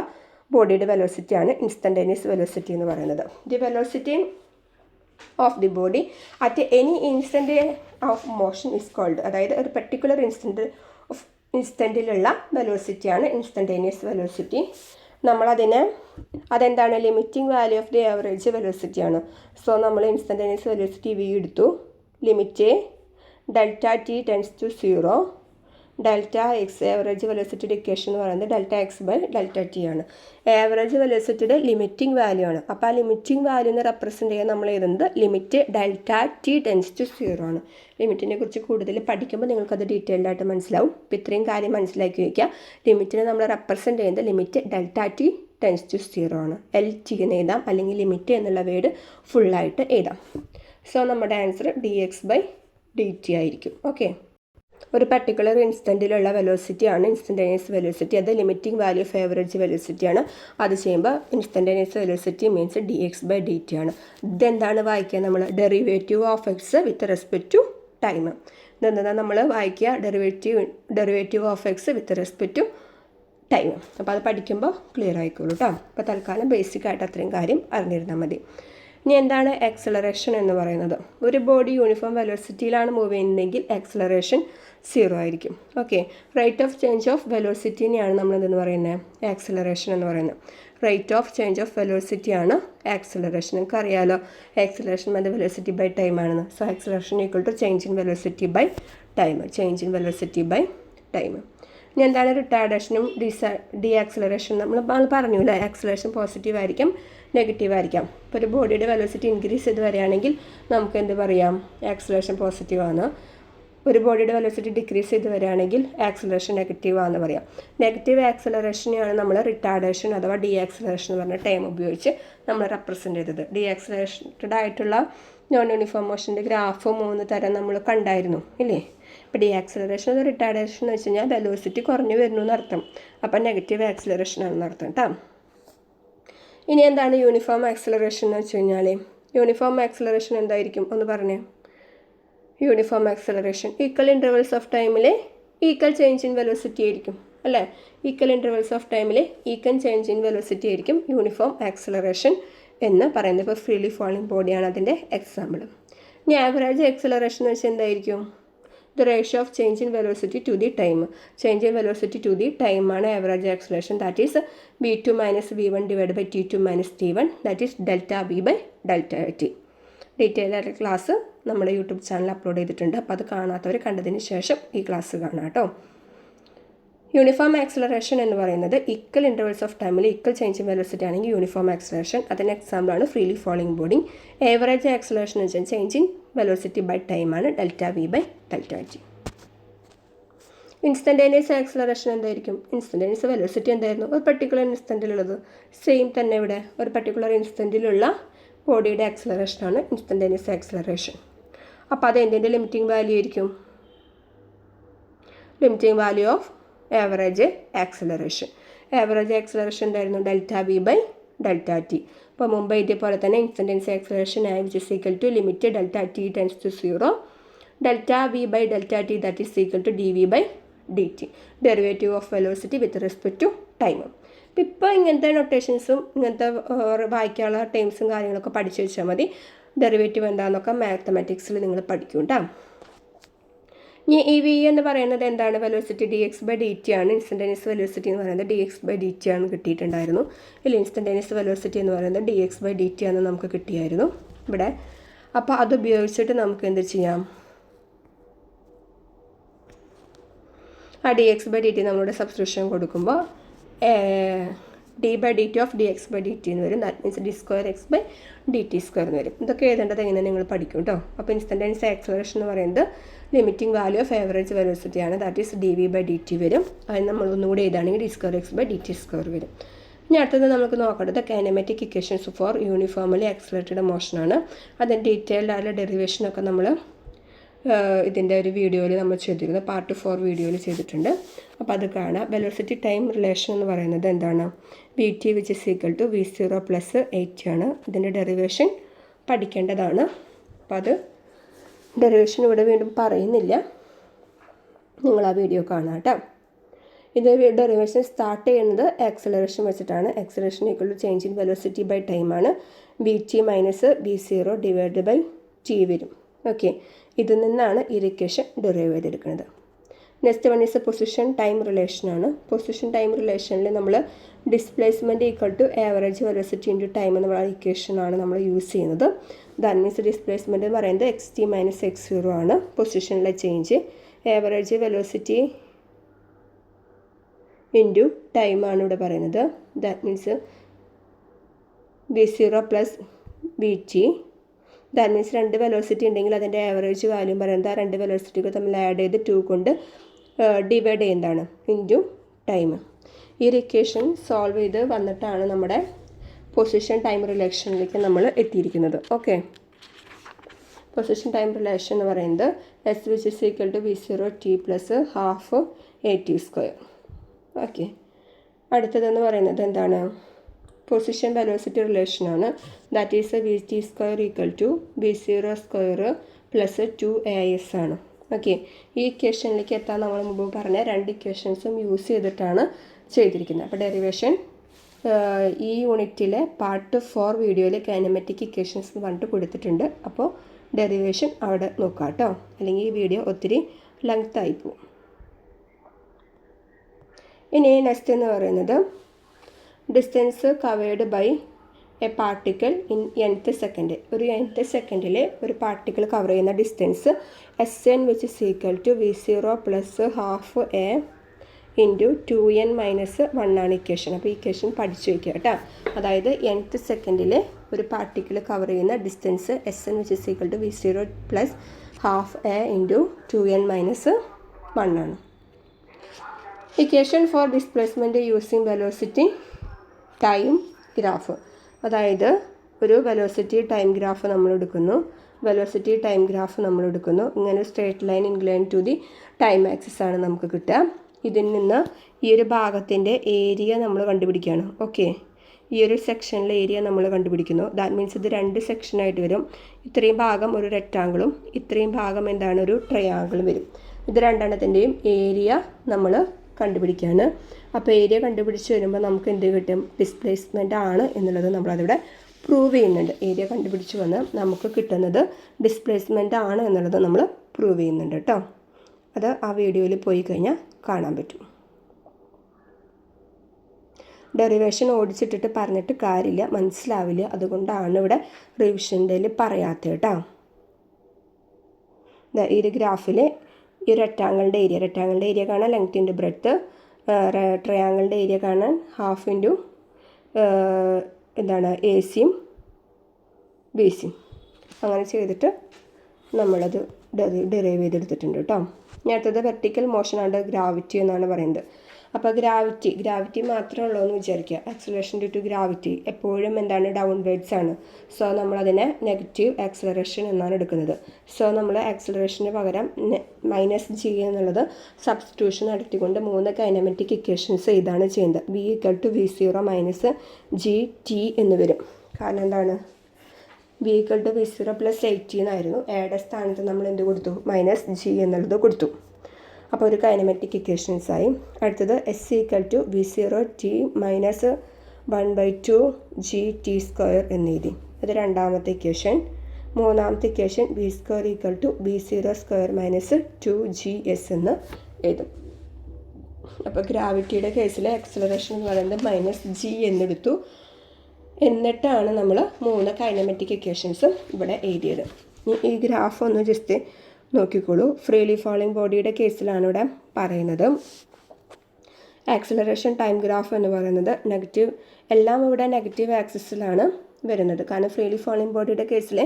ബോഡിയുടെ വെലോസിറ്റിയാണ് ഇൻസ്റ്റൻറ്റേനിയസ് വെലോസിറ്റി എന്ന് പറയുന്നത്. The velocity of the body at any instant of motion is called. അതായത് ഒരു പർട്ടിക്കുലർ ഇൻസ്റ്റൻറ്റിലുള്ള വെലോസിറ്റിയാണ് ഇൻസ്റ്റൻറ്റേനിയസ് വെലോസിറ്റി. അതെന്താണ്? ലിമിറ്റിംഗ് വാല്യൂ ഓഫ് ദി ആവറേജ് വെലോസിറ്റിയാണ്. സോ നമ്മൾ ഇൻസ്റ്റൻറ്റേനിയസ് വെലോസിറ്റി വി എടുത്തു. Limit delta T tends to 0, delta X. Average വെലോസിറ്റിയുടെ ഇക്വേഷൻ എന്ന് പറയുന്നത് delta X by delta T ആണ്. ആവറേജ് വെലോസിറ്റിയുടെ ലിമിറ്റിംഗ് വാല്യൂ ആണ്. അപ്പോൾ ആ ലിമിറ്റിംഗ് വാല്യൂന്ന് റെപ്രസെൻറ്റ് ചെയ്യാൻ നമ്മൾ എഴുതുന്നത് limit delta T tends to 0 ആണ്. ലിമിറ്റിനെ കുറിച്ച് കൂടുതൽ പഠിക്കുമ്പോൾ നിങ്ങൾക്കത് ഡീറ്റെയിൽഡ് ആയിട്ട് മനസ്സിലാവും. ഇപ്പോൾ ഇത്രയും കാര്യം മനസ്സിലാക്കി വയ്ക്കുക. ലിമിറ്റിനെ നമ്മൾ റെപ്രസെൻറ്റ് ചെയ്യുന്നത് limit delta T tends to 0 ആണ്. എൽ ടി എന്ന് എഴുതാം, അല്ലെങ്കിൽ ലിമിറ്റ് എന്നുള്ള വേർഡ് ഫുള്ളായിട്ട് എഴുതാം. സോ നമ്മുടെ answer d x by d t ആയിരിക്കും. ഓക്കെ, ഒരു പർട്ടിക്കുലർ ഇൻസ്റ്റൻറ്റിലുള്ള വെലോസിറ്റിയാണ് ഇൻസ്റ്റൻറ്റേനിയസ് വെലോസിറ്റി. അത് ലിമിറ്റിംഗ് വാല്യൂ ഓഫ് ആവറേജ് വെലോസിറ്റിയാണ്. അത് ചെയ്യുമ്പോൾ instantaneous velocity means d x by d t ആണ്. ഇതെന്താണ് വായിക്കുക? നമ്മൾ derivative of x with respect to time. ഇതെന്താണ് നമ്മൾ വായിക്കുക? Derivative of x with respect to time. അപ്പോൾ അത് പഠിക്കുമ്പോൾ ക്ലിയർ ആയിക്കോളൂ കേട്ടോ. അപ്പോൾ തൽക്കാലം ബേസിക് ആയിട്ട് അത്രയും കാര്യം അറിഞ്ഞിരുന്നാൽ മതി. ഇനി എന്താണ് ആക്സിലറേഷൻ എന്ന് പറയുന്നത്? ഒരു ബോഡി യൂണിഫോം വെലോസിറ്റിയിലാണ് മൂവ് ചെയ്യുന്നതെങ്കിൽ ആക്സിലറേഷൻ 0 ആയിരിക്കും. Okay, rate of change of വെലോസിറ്റിനെയാണ് നമ്മൾ എന്തെന്ന് പറയുന്നത്? ആക്സിലറേഷൻ എന്ന് പറയുന്നത്. റേറ്റ് ഓഫ് ചേഞ്ച് ഓഫ് വെലോസിറ്റിയാണ് ആക്സിലറേഷൻ. നിങ്ങൾക്ക് അറിയാമല്ലോ ആക്സിലറേഷൻ അത് വെലോസിറ്റി ബൈ ടൈം ആണെന്ന്. So acceleration equal to change in velocity by time. Change in velocity by time. ഇനി എന്താണ് റിട്ടാർഡേഷനും ഡീആക്സിലറേഷനും നമ്മൾ പറഞ്ഞു അല്ലേ, ആക്സിലറേഷൻ പോസിറ്റീവ് ആയിരിക്കും, നെഗറ്റീവ് ആയിരിക്കാം. ഇപ്പോൾ ഒരു ബോഡിയുടെ വെലോസിറ്റി ഇൻക്രീസ് ചെയ്ത് വരികയാണെങ്കിൽ നമുക്ക് എന്ത് പറയാം, ആക്സിലറേഷൻ പോസിറ്റീവ് ആണ്. ഒരു ബോഡിയുടെ വെലോസിറ്റി ഡിക്രീസ് ചെയ്ത് വരികയാണെങ്കിൽ ആക്സിലറേഷൻ നെഗറ്റീവ് ആണെന്ന് പറയാം. നെഗറ്റീവ് ആക്സിലറേഷനെയാണ് നമ്മൾ റിട്ടാർഡേഷൻ അഥവാ ഡീആക്സിലറേഷൻ എന്ന് പറഞ്ഞ ടൈം ഉപയോഗിച്ച് നമ്മൾ റെപ്രസെൻ്റ് ചെയ്തത്. ഡീആക്സിലറേറ്റഡ് ആയിട്ടുള്ള നോൺ യൂണിഫോം മോഷൻ്റെ ഗ്രാഫ് 3 തരം നമ്മൾ കണ്ടായിരുന്നു ഇല്ലേ. ഇപ്പോൾ ഡീആക്സിലറേഷൻ റിട്ടാർഡേഷൻ എന്ന് വെച്ച് കഴിഞ്ഞാൽ വെലോസിറ്റി കുറഞ്ഞു വരുന്നു എന്നർത്ഥം. അപ്പം നെഗറ്റീവ് ആക്സിലറേഷൻ ആണെന്ന് അർത്ഥം കേട്ടോ. ഇനി എന്താണ് യൂണിഫോം ആക്സിലറേഷൻ എന്ന് വെച്ച് കഴിഞ്ഞാൽ, യൂണിഫോം ആക്സിലറേഷൻ എന്തായിരിക്കും ഒന്ന് പറഞ്ഞേ. Uniform acceleration equal intervals of ടൈമിൽ ഈക്വൽ ചേഞ്ച് ഇൻ വെലോസിറ്റി ആയിരിക്കും അല്ലേ. ഈക്വൽ ഇൻ്റർവെൽസ് ഓഫ് ടൈമിൽ ഈക്വൽ ചേഞ്ച് ഇൻ വെലോസിറ്റി ആയിരിക്കും യൂണിഫോം ആക്സിലറേഷൻ എന്ന് പറയുന്നത്. ഇപ്പോൾ ഫ്രീലി ഫോളിംഗ് ബോഡിയാണ് അതിൻ്റെ എക്സാമ്പിൾ. ഇനി ആവറേജ് ആക്സിലറേഷൻ എന്ന് വെച്ചാൽ എന്തായിരിക്കും, the ratio of change in velocity to the time. Change in velocity to the time ആണ് average acceleration. That is v2 - v1 divide by t2 - t1, that is delta v by delta t. Detail ആയിട്ട് ക്ലാസ് നമ്മുടെ യൂട്യൂബ് ചാനൽ അപ്ലോഡ് ചെയ്തിട്ടുണ്ട്. അപ്പോൾ അത് കാണാത്തവർ കണ്ടതിന് ശേഷം ഈ ക്ലാസ് കാണാം കേട്ടോ. യൂണിഫോം ആക്സിലറേഷൻ എന്ന് പറയുന്നത് ഈക്വൽ ഇൻ്റർവെൽസ് ഓഫ് ടൈമിൽ ഈക്വൽ ചേഞ്ച് ഇൻ വെലോസിറ്റി ആണെങ്കിൽ യൂണിഫോം ആക്സിലറേഷൻ. അതിന് എക്സാമ്പിളാണ് freely falling body. Average acceleration എന്ന് വെച്ചാൽ ചേഞ്ച് ഇൻ വെലോസിറ്റി ബൈ ടൈമാണ്, delta v by delta t. Instantaneous acceleration എന്തായിരിക്കും, ഇൻസ്റ്റൻറ്റേനിയസ് വെലോസിറ്റി എന്തായിരുന്നു ഒരു പർട്ടിക്കുലർ ഇൻസ്റ്റൻറ്റിലുള്ളത്, സെയിം തന്നെ ഇവിടെ ഒരു പർട്ടിക്കുലർ ഇൻസ്റ്റൻറ്റിലുള്ള ബോഡിയുടെ ആക്സിലറേഷനാണ് ഇൻസ്റ്റൻറ്റേനിയസ് ആക്സിലറേഷൻ. അപ്പോൾ അത് എന്തിൻ്റെ ലിമിറ്റിംഗ് വാല്യൂ ആയിരിക്കും, limiting value of average acceleration. ആവറേജ് ആക്സിലറേഷൻ എന്തായിരുന്നു, delta v by delta t. അപ്പോൾ മുമ്പ് ഇതേപോലെ തന്നെ ഇൻസ്റ്റൻറ്റേനിയസ് ആക്സിലറേഷൻ ആയി which is equal to limit delta t tends to 0, delta v by delta t that is equal to dv by dt, derivative of velocity with respect to time. ഇപ്പോൾ ഇങ്ങനത്തെ നൊട്ടേഷൻസും ഇങ്ങനത്തെ വായിക്കാനുള്ള ടേംസും കാര്യങ്ങളൊക്കെ പഠിച്ചു വെച്ചാൽ മതി. ഡെറിവേറ്റീവ് എന്താണെന്നൊക്കെ മാത്തമാറ്റിക്സിൽ നിങ്ങൾ പഠിക്കും കേട്ടോ. ഇനി ഈ v എന്ന് പറയുന്നത് എന്താണ്, വെലോസിറ്റി dx ബൈ dt ആണ്. ഇൻസ്റ്റൻറ്റേനിയസ് വെലോസിറ്റി എന്ന് പറയുന്നത് dx ബൈ dt ആണ് കിട്ടിയിട്ടുണ്ടായിരുന്നു. ഇല്ല, ഇൻസ്റ്റൻറ്റേനിയസ് വെലോസിറ്റി എന്ന് പറയുന്നത് dx ബൈ dt ആണ് നമുക്ക് കിട്ടിയായിരുന്നു ഇവിടെ. അപ്പോൾ അത് ഉപയോഗിച്ചിട്ട് നമുക്ക് എന്ത് ചെയ്യാം, ആ dx ബൈ dt നമ്മളുടെ സബ്സ്റ്റിറ്റ്യൂഷൻ കൊടുക്കുമ്പോൾ d by dt of dx by dt എന്ന് വരും. That means d2x by dt square എന്ന് വരും. ഇതൊക്കെ എഴുതേണ്ടത് എങ്ങനെ നിങ്ങൾ പഠിക്കും കേട്ടോ. അപ്പോൾ ഇൻസ്റ്റൻറ്റേനിയസ് ആക്സിലറേഷൻ എന്ന് പറയുന്നത് limiting value of average velocity ആണ്. That is dv by dt വരും. അത് നമ്മൾ ഒന്നുകൂടി എഴുതുകയാണെങ്കിൽ d2x ബൈ dt സ്ക്വയർ വരും. ഇനി അടുത്തത് നമുക്ക് നോക്കേണ്ടത് കൈനമാറ്റിക് ഇക്വേഷൻസ് ഫോർ യൂണിഫോമലി ആക്സിലറേറ്റഡ് മോഷനാണ്. അതിൻ്റെ ഡീറ്റെയിൽഡ് ആയിട്ടുള്ള ഡെറിവേഷനൊക്കെ നമ്മൾ ഇതിൻ്റെ ഒരു വീഡിയോയിൽ നമ്മൾ ചെയ്തിരുന്നു, പാർട്ട് 4 വീഡിയോയിൽ ചെയ്തിട്ടുണ്ട്. അപ്പോൾ അത് കാണാം. വെലോസിറ്റി ടൈം റിലേഷൻ എന്ന് പറയുന്നത് എന്താണ്, vt which is equal to v0 plus 8 ആണ്. ഇതിൻ്റെ ഡെറിവേഷൻ പഠിക്കേണ്ടതാണ്. അപ്പോൾ അത് ഡെറിവേഷൻ ഇവിടെ വീണ്ടും പറയുന്നില്ല, നിങ്ങൾ ആ വീഡിയോ കാണാം കേട്ടോ. ഇത് ഡെറിവേഷൻ സ്റ്റാർട്ട് ചെയ്യുന്നത് ആക്സിലറേഷൻ വെച്ചിട്ടാണ്. Acceleration equal to change in velocity by ടൈമാണ്. vt minus v0 divide by t വരും. ഓക്കെ, ഇതിൽ നിന്നാണ് ഈ ഇക്വേഷൻ ഡെറൈവ് ചെയ്തെടുക്കുന്നത്. Next one is position time റിലേഷനാണ്. പൊസിഷൻ ടൈം റിലേഷനിൽ നമ്മൾ displacement equal to average velocity into time എന്നുള്ള ഇക്വേഷനാണ് നമ്മൾ യൂസ് ചെയ്യുന്നത്. ദാറ്റ് മീൻസ് ഡിസ്പ്ലേസ്മെൻറ്റ് എന്ന് പറയുന്നത് xt മൈനസ് x0 ആണ്. പൊസിഷനിലെ ചേഞ്ച് ആവറേജ് വെലോസിറ്റി ഇൻറ്റു ടൈമാണ് ഇവിടെ പറയുന്നത്. That means v0 plus vt. That means 2 velocity ഉണ്ടെങ്കിൽ അതിൻ്റെ ആവറേജ് വാല്യൂ പറയുന്നത് ആ 2 വെലോസിറ്റികൾ തമ്മിൽ ആഡ് ചെയ്ത് 2 കൊണ്ട് ഡിവൈഡ് ചെയ്യുന്നതാണ് ഇൻറ്റു ടൈം. ഈ ഇക്വേഷൻ സോൾവ് ചെയ്ത് വന്നിട്ടാണ് നമ്മുടെ പൊസിഷൻ ടൈം റിലേഷനിലേക്ക് നമ്മൾ എത്തിയിരിക്കുന്നത്. ഓക്കെ, പൊസിഷൻ ടൈം റിലേഷൻ എന്ന് പറയുന്നത് S which is equal to v0 t plus half at square. Okay, അടുത്തതെന്ന് പറയുന്നത് എന്താണ്, പൊസിഷൻ വെലോസിറ്റി റിലേഷനാണ്. That is vt square equal to v0 square plus 2as ആണ്. ഓക്കെ, ഈ ഇക്വേഷനിലേക്ക് എത്താൻ നമ്മൾ മുമ്പ് പറഞ്ഞ 2 ഇക്വേഷൻസും യൂസ് ചെയ്തിട്ടാണ് ചെയ്തിരിക്കുന്നത്. അപ്പോൾ ഡെറിവേഷൻ ഈ യൂണിറ്റിലെ പാർട്ട് 4 വീഡിയോയിൽ കൈനമാറ്റിക് ഇക്വേഷൻസ് പറഞ്ഞിട്ട് കൊടുത്തിട്ടുണ്ട്. അപ്പോൾ ഡെറിവേഷൻ അവിടെ നോക്കാം കേട്ടോ, അല്ലെങ്കിൽ ഈ വീഡിയോ ഒത്തിരി ലെങ്ത് ആയി പോകും. ഇനി നെക്സ്റ്റ് എന്ന് പറയുന്നത് distance covered by a particle in nth second. ഒരു nth സെക്കൻഡിൽ ഒരു പാർട്ടിക്കിൾ കവർ ചെയ്യുന്ന distance sn which is equal to v0 plus half a into 2n minus 1 ആണ് ഇക്വേഷൻ. അപ്പോൾ ഇക്വേഷൻ പഠിച്ചു വയ്ക്കുക കേട്ടോ. അതായത് nth സെക്കൻഡിൽ ഒരു പാർട്ടിക്കിൾ കവർ ചെയ്യുന്ന distance Sn which is equal to v0 plus half a into 2n minus 1 ആണ്. Equation for displacement using velocity time graph. അതായത് ഒരു വെലോസിറ്റി ടൈം ഗ്രാഫ് നമ്മൾ എടുക്കുന്നു. ഇങ്ങനെ straight line incline to the time axis ആണ് നമുക്ക് കിട്ടുക. ഇതിൽ നിന്ന് ഈ ഒരു ഭാഗത്തിൻ്റെ ഏരിയ നമ്മൾ കണ്ടുപിടിക്കുകയാണ്. ഓക്കെ, ഈ ഒരു സെക്ഷനിലെ ഏരിയ നമ്മൾ കണ്ടുപിടിക്കുന്നു. ദാറ്റ് മീൻസ് ഇത് 2 സെക്ഷനായിട്ട് വരും. ഇത്രയും ഭാഗം ഒരു റെക്റ്റാങ്കിളും ഇത്രയും ഭാഗം എന്താണ് ഒരു ട്രയാങ്കിളും വരും. ഇത് രണ്ടെണ്ണത്തിൻ്റെയും ഏരിയ നമ്മൾ കണ്ടുപിടിക്കുകയാണ്. അപ്പോൾ ഏരിയ കണ്ടുപിടിച്ച് വരുമ്പോൾ നമുക്ക് എന്ത് കിട്ടും? ഡിസ്പ്ലേസ്മെൻ്റ് ആണ് എന്നുള്ളത് നമ്മളതിവിടെ പ്രൂവ് ചെയ്യുന്നുണ്ട്. ഏരിയ കണ്ടുപിടിച്ച് വന്ന് നമുക്ക് കിട്ടുന്നത് ഡിസ്പ്ലേസ്മെൻ്റ് ആണ് എന്നുള്ളത് നമ്മൾ പ്രൂവ് ചെയ്യുന്നുണ്ട് കേട്ടോ. അത് ആ വീഡിയോയിൽ പോയി കഴിഞ്ഞാൽ കാണാൻ പറ്റും. ഡെറിവേഷൻ ഓടിച്ചിട്ടിട്ട് പറഞ്ഞിട്ട് കാര്യമില്ല, മനസ്സിലാവില്ല. അതുകൊണ്ടാണ് ഇവിടെ റിവിഷൻ്റെ പറയാത്തത് കേട്ടോ. ഈ ഒരു ഗ്രാഫിൽ ഈ റെക്റ്റാങ്കിളിൻ്റെ ഏരിയ കാണാൻ ലെങ്ത് ഇൻറ്റു ബ്രെഡ്ത്ത്, ട്രയാങ്കിളിൻ്റെ ഏരിയ കാണാൻ ഹാഫ് ഇൻറ്റു എ സിയും ബി സിയും അങ്ങനെ ചെയ്തിട്ട് നമ്മളത് ഡിറൈവ് ചെയ്തെടുത്തിട്ടുണ്ട് കേട്ടോ. ഇനി അടുത്തത് വെർട്ടിക്കൽ മോഷനാണ് ഗ്രാവിറ്റി എന്നാണ് പറയുന്നത്. അപ്പോൾ ഗ്രാവിറ്റി മാത്രമേ ഉള്ളൂ എന്ന് വിചാരിക്കുക. ആക്സിലറേഷൻ ഡ്യൂ ടു ഗ്രാവിറ്റി എപ്പോഴും എന്താണ് ഡൗൺവേർഡ്സ് ആണ്. സോ നമ്മളതിനെ നെഗറ്റീവ് ആക്സിലറേഷൻ എന്നാണ് എടുക്കുന്നത്. സോ നമ്മൾ ആക്സിലറേഷന് പകരം -g എന്നുള്ളത് സബ്സ്റ്റിറ്റ്യൂഷൻ നടത്തിക്കൊണ്ട് 3 കൈനമാറ്റിക് ഇക്വേഷൻസ് ഇതാണ് ചെയ്യുന്നത്. v = v0 മൈനസ് gt എന്ന് വരും. കാരണം എന്താണ്? v = v0 പ്ലസ് 80 എന്നായിരുന്നു. എയുടെ സ്ഥാനത്ത് നമ്മൾ എന്ത് കൊടുത്തു? -g എന്നുള്ളത് കൊടുത്തു. അപ്പോൾ ഒരു കൈനമാറ്റിക് ഇക്വേഷൻസായി. അടുത്തത് s = v0t മൈനസ് 1/2 gt² എന്നെഴുതി. അത് രണ്ടാമത്തെ ഇക്വേഷൻ. മൂന്നാമത്തെ equation v² = v0² minus 2gs എന്ന് എഴുതും. അപ്പോൾ ഗ്രാവിറ്റിയുടെ കേസിൽ ആക്സിലറേഷൻ എന്ന് പറയുന്നത് -g എന്നെടുത്തു. എന്നിട്ടാണ് നമ്മൾ 3 കൈനമാറ്റിക് ഇക്വേഷൻസും ഇവിടെ എഴുതിയത്. ഈ ഗ്രാഫ് ഒന്ന് ജസ്റ്റ് നോക്കിക്കോളൂ. ഫ്രീലി ഫാളിംഗ് ബോഡിയുടെ കേസിലാണ് ഇവിടെ പറയുന്നത്. ആക്സിലറേഷൻ ടൈം ഗ്രാഫ് എന്ന് പറയുന്നത് എല്ലാം ഇവിടെ നെഗറ്റീവ് ആക്സിസിലാണ് വരുന്നത്. കാരണം ഫ്രീലി ഫാളിംഗ് ബോഡിയുടെ കേസിൽ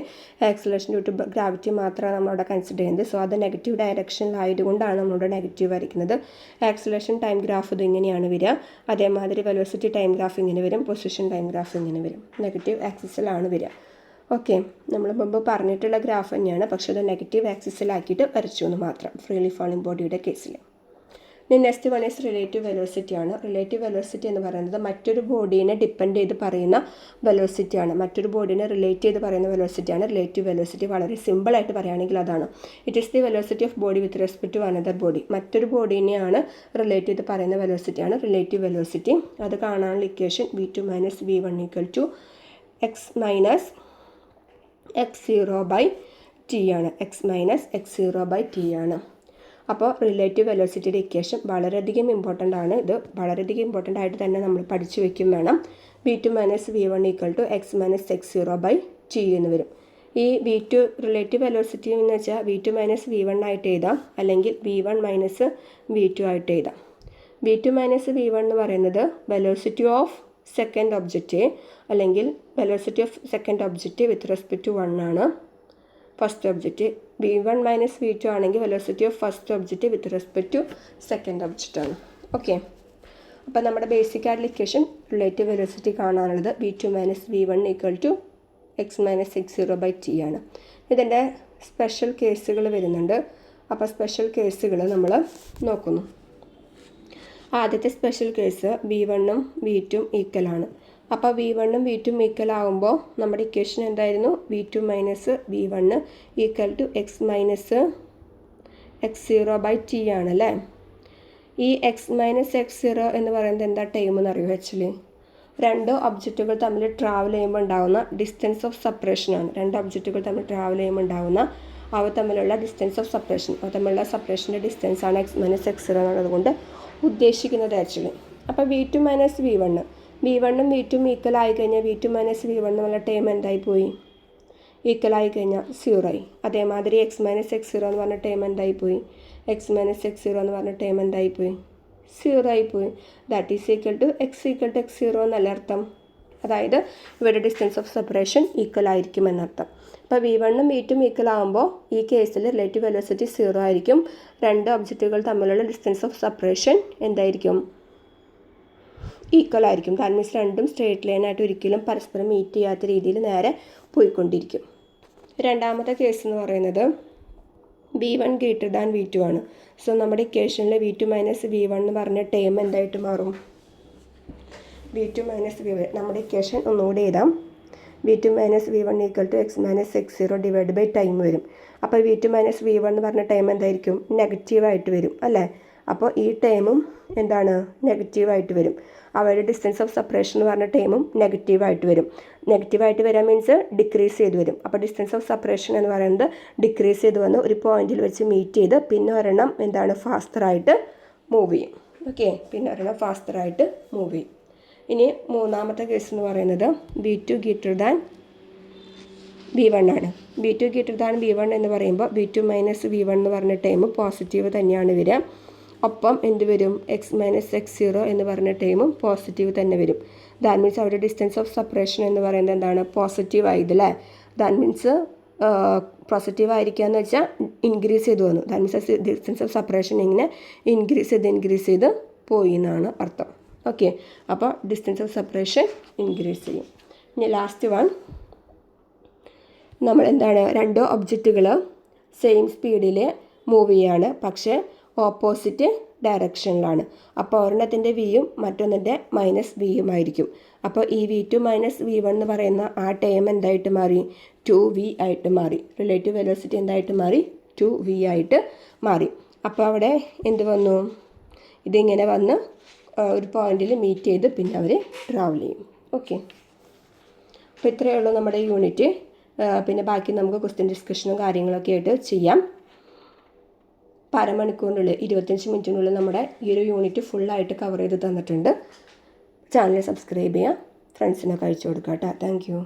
ആക്സിലറേഷൻ ഡ്യൂ ടു ഗ്രാവിറ്റി മാത്രമാണ് നമ്മളവിടെ കൺസിഡർ ചെയ്യുന്നത്. സോ അത് നെഗറ്റീവ് ഡയറക്ഷനിലായതുകൊണ്ടാണ് നമ്മളിവിടെ നെഗറ്റീവ് വരയ്ക്കുന്നത്. ആക്സിലറേഷൻ ടൈം ഗ്രാഫ് ഇത് ഇങ്ങനെയാണ് വരിക. അതേമാതിരി വെലോസിറ്റി ടൈം ഗ്രാഫ് ഇങ്ങനെ വരും. പൊസിഷൻ ടൈം ഗ്രാഫ് ഇങ്ങനെ വരും. നെഗറ്റീവ് ആക്സിസിലാണ് വരിക. ഓക്കെ, നമ്മൾ മുമ്പ് പറഞ്ഞിട്ടുള്ള ഗ്രാഫ് തന്നെയാണ്, പക്ഷേ അത് നെഗറ്റീവ് ആക്സിസിലാക്കിയിട്ട് വരച്ചു എന്ന് മാത്രം ഫ്രീലി ഫാളിംഗ് ബോഡിയുടെ കേസിൽ. ഇനി next one is relative velocity ആണ്. റിലേറ്റീവ് വെലോസിറ്റി എന്ന് പറയുന്നത് മറ്റൊരു ബോഡീനെ ഡിപ്പെൻഡ് ചെയ്ത് പറയുന്ന വെലോസിറ്റിയാണ്. മറ്റൊരു ബോഡീനെ റിലേറ്റ് ചെയ്ത് പറയുന്ന വെലോസിറ്റിയാണ് റിലേറ്റീവ് വെലോസിറ്റി. വളരെ സിമ്പിളായിട്ട് പറയുകയാണെങ്കിൽ അതാണ്. It is the velocity of body with respect to another body. മറ്റൊരു ബോഡീനെയാണ് റിലേറ്റ് ചെയ്ത് പറയുന്ന വെലോസിറ്റിയാണ് റിലേറ്റീവ് വെലോസിറ്റി. അത് കാണാനുള്ള equation v2 - v1 = x - x0/t ആണ്. x - x0/t ആണ്. അപ്പോൾ റിലേറ്റീവ് വെലോസിറ്റിയുടെ ഇക്വേഷൻ വളരെയധികം ഇമ്പോർട്ടൻ്റ് ആണ്. ഇത് വളരെയധികം ഇമ്പോർട്ടൻ്റ് ആയിട്ട് തന്നെ നമ്മൾ പഠിച്ചു വയ്ക്കും വേണം. v2 - v1 = x - x0/t എന്ന് വരും. ഈ v2 റിലേറ്റീവ് വെലോസിറ്റി എന്ന് വെച്ചാൽ v2 - v1 ആയിട്ട് എഴുതാം, അല്ലെങ്കിൽ v1 - v2 ആയിട്ട് എഴുതാം. v2 - v1 എന്ന് പറയുന്നത് വെലോസിറ്റി ഓഫ് സെക്കൻഡ് ഒബ്ജക്റ്റ്, അല്ലെങ്കിൽ velocity of second object with respect to 1 ആണ്. ഫസ്റ്റ് ഒബ്ജക്റ്റ് v1 - v2 ആണെങ്കിൽ velocity of first object with respect to second object ആണ്. ഓക്കെ, അപ്പോൾ നമ്മുടെ ബേസിക് ആയിട്ടുള്ള ഇക്വേഷൻ റിലേറ്റീവ് വെലോസിറ്റി കാണാനുള്ളത് v2 - v1 = x - x0/t ആണ്. ഇതിൻ്റെ സ്പെഷ്യൽ കേസുകൾ വരുന്നുണ്ട്. അപ്പോൾ സ്പെഷ്യൽ കേസുകൾ നമ്മൾ നോക്കുന്നു. ആദ്യത്തെ സ്പെഷ്യൽ കേസ് v1ഉം v2ഉം ഈക്വലാണ്. അപ്പോൾ v1ഉം v2ഉം ഈക്വൽ ആകുമ്പോൾ നമ്മുടെ ഇക്വേഷൻ എന്തായിരുന്നു? v2 - v1 = x - x0/t ആണല്ലേ. ഈ x - x0 എന്ന് പറയുന്നത് എന്താ ടൈം എന്നറിയോ? ആക്ച്വലി 2 ഒബ്ജക്റ്റുകൾ തമ്മിൽ ട്രാവൽ ചെയ്യുമ്പോൾ ഉണ്ടാകുന്ന ഡിസ്റ്റൻസ് ഓഫ് സെപ്പറേഷനാണ്. 2 ഒബ്ജക്റ്റുകൾ തമ്മിൽ ട്രാവൽ ചെയ്യുമ്പോൾ ഉണ്ടാകുന്ന അവ തമ്മിലുള്ള ഡിസ്റ്റൻസ് ഓഫ് സെപ്പറേഷൻ, അവ തമ്മിലുള്ള സെപ്പറേഷൻ്റെ ഡിസ്റ്റൻസാണ് x - x0 എന്നുള്ളതുകൊണ്ട് ഉദ്ദേശിക്കുന്നത് ആക്ച്വലി. അപ്പോൾ v2 - v1, v1ഉം v2ഉം ഈക്വൽ ആയിക്കഴിഞ്ഞാൽ v2 - v1 എന്നുള്ള ടൈം എന്തായിപ്പോയി? ഈക്വൽ ആയിക്കഴിഞ്ഞാൽ 0 ആയി. അതേമാതിരി x - x0 എന്ന് പറഞ്ഞ ടൈം എന്തായിപ്പോയി? x - x0 എന്ന് പറഞ്ഞ ടൈം എന്തായിപ്പോയി? 0 ആയിപ്പോയി. That is equal to x=x0 എന്നല്ല അർത്ഥം. അതായത് ഇവരുടെ ഡിസ്റ്റൻസ് ഓഫ് സെപ്പറേഷൻ ഈക്വൽ ആയിരിക്കും എന്നർത്ഥം. അപ്പോൾ V1ഉം V2ഉം ഈക്വൽ ആകുമ്പോൾ ഈ കേസിൽ റിലേറ്റീവ് വെലോസിറ്റി 0 ആയിരിക്കും. രണ്ട് ഒബ്ജക്റ്റുകൾ തമ്മിലുള്ള ഡിസ്റ്റൻസ് ഓഫ് സെപ്പറേഷൻ എന്തായിരിക്കും? ഈക്വൽ ആയിരിക്കും. ദാറ്റ് മീൻസ് രണ്ടും സ്ട്രേറ്റ് ലൈനായിട്ട് ഒരിക്കലും പരസ്പരം മീറ്റ് ചെയ്യാത്ത രീതിയിൽ നേരെ പോയിക്കൊണ്ടിരിക്കും. രണ്ടാമത്തെ കേസ് എന്ന് പറയുന്നത് V1 ഗ്രേറ്റർ ദാൻ V2 ആണ്. സോ നമ്മുടെ ഇക്വേഷനിൽ V2 മൈനസ് V1 എന്ന് പറഞ്ഞ ടേം എന്തായിട്ട് മാറും? V2 minus V1. നമ്മുടെ ഇക്വേഷൻ ഒന്നുകൂടി എഴുതാം. V2 minus V1 equal to x minus x0 divide by time വരും. അപ്പോൾ V2 മൈനസ് V1 എന്ന് പറഞ്ഞ ടൈം എന്തായിരിക്കും? നെഗറ്റീവായിട്ട് വരും അല്ലേ? അപ്പോൾ ഈ ടൈമും എന്താണ്? നെഗറ്റീവായിട്ട് വരും. അവരുടെ ഡിസ്റ്റൻസ് ഓഫ് സെപ്പറേഷൻ എന്ന് പറഞ്ഞ ടൈമും നെഗറ്റീവായിട്ട് വരും. നെഗറ്റീവായിട്ട് വരാൻ മീൻസ് ഡിക്രീസ് ചെയ്ത് വരും. അപ്പോൾ ഡിസ്റ്റൻസ് ഓഫ് സെപ്പറേഷൻ എന്ന് പറയുന്നത് ഡിക്രീസ് ചെയ്ത് വന്ന് ഒരു പോയിന്റിൽ വെച്ച് മീറ്റ് ചെയ്ത് പിന്നെ ഒരെണ്ണം എന്താണ്? ഫാസ്റ്ററായിട്ട് മൂവ് ചെയ്യും. ഓക്കെ, പിന്നെ ഒരെണ്ണം ഫാസ്റ്ററായിട്ട് മൂവ് ചെയ്യും. ഇനി മൂന്നാമത്തെ കേസ് എന്ന് പറയുന്നത് V2 ഗ്രേറ്റർ ദാൻ V1 ആണ്. V2 ഗ്രേറ്റർ ദാൻ V1 എന്ന് പറയുമ്പോൾ V2 മൈനസ് V1 എന്ന് പറഞ്ഞ ടൈം പോസിറ്റീവ് തന്നെയാണ് വരിക. ഒപ്പം എന്ത് വരും? x മൈനസ് x0 എന്ന് പറഞ്ഞ ടൈമും പോസിറ്റീവ് തന്നെ വരും. ദാറ്റ് മീൻസ് അവിടെ ഡിസ്റ്റൻസ് ഓഫ് സെപ്പറേഷൻ എന്ന് പറയുന്നത് എന്താണ്? പോസിറ്റീവ് ആയതല്ലേ? ദാറ്റ് മീൻസ് പോസിറ്റീവ് ആയിരിക്കുക എന്ന് വെച്ചാൽ ഇൻക്രീസ് ചെയ്ത് വന്നു. That means distance of separation ഇങ്ങനെ ഇൻക്രീസ് ചെയ്ത് പോയി എന്നാണ് അർത്ഥം. ഓക്കെ, അപ്പോൾ ഡിസ്റ്റൻസ് ഓഫ് സെപ്പറേഷൻ ഇൻക്രീസ് ചെയ്യും. ഇനി ലാസ്റ്റ് വൺ, നമ്മൾ എന്താണ്? രണ്ട് ഒബ്ജക്റ്റുകൾ സെയിം സ്പീഡിൽ മൂവ് ചെയ്യാണ്, പക്ഷേ ഓപ്പോസിറ്റ് ഡയറക്ഷനിലാണ്. അപ്പോൾ ഒരെണ്ണത്തിൻ്റെ വിയും മറ്റൊന്നിൻ്റെ മൈനസ് വിയും ആയിരിക്കും. അപ്പോൾ ഈ V2 മൈനസ് V1 എന്ന് പറയുന്ന ആ ടേം എന്തായിട്ട് മാറി? 2v ആയിട്ട് മാറി. റിലേറ്റീവ് വെലോസിറ്റി എന്തായിട്ട് മാറി? 2v ആയിട്ട് മാറി. അപ്പോൾ അവിടെ എന്ത് വന്നു? ഇതിങ്ങനെ വന്ന് ഒരു പോയിന്റിൽ മീറ്റ് ചെയ്ത് പിന്നെ അവർ ട്രാവൽ ചെയ്യും. ഓക്കെ, അപ്പോൾ ഇത്രയേ ഉള്ളൂ നമ്മുടെ യൂണിറ്റ്. പിന്നെ ബാക്കി നമുക്ക് ക്വസ്റ്റ്യൻ ഡിസ്കഷനും കാര്യങ്ങളൊക്കെ ആയിട്ട് ചെയ്യാം. അരമണിക്കൂറിനുള്ളിൽ 25 മിനിറ്റിനുള്ളിൽ നമ്മുടെ ഈ ഒരു യൂണിറ്റ് ഫുള്ളായിട്ട് കവർ ചെയ്ത് തന്നിട്ടുണ്ട്. ചാനൽ സബ്സ്ക്രൈബ് ചെയ്യുക, ഫ്രണ്ട്സിനൊക്കെ അയച്ചു കൊടുക്കുക കേട്ടോ. Thank you.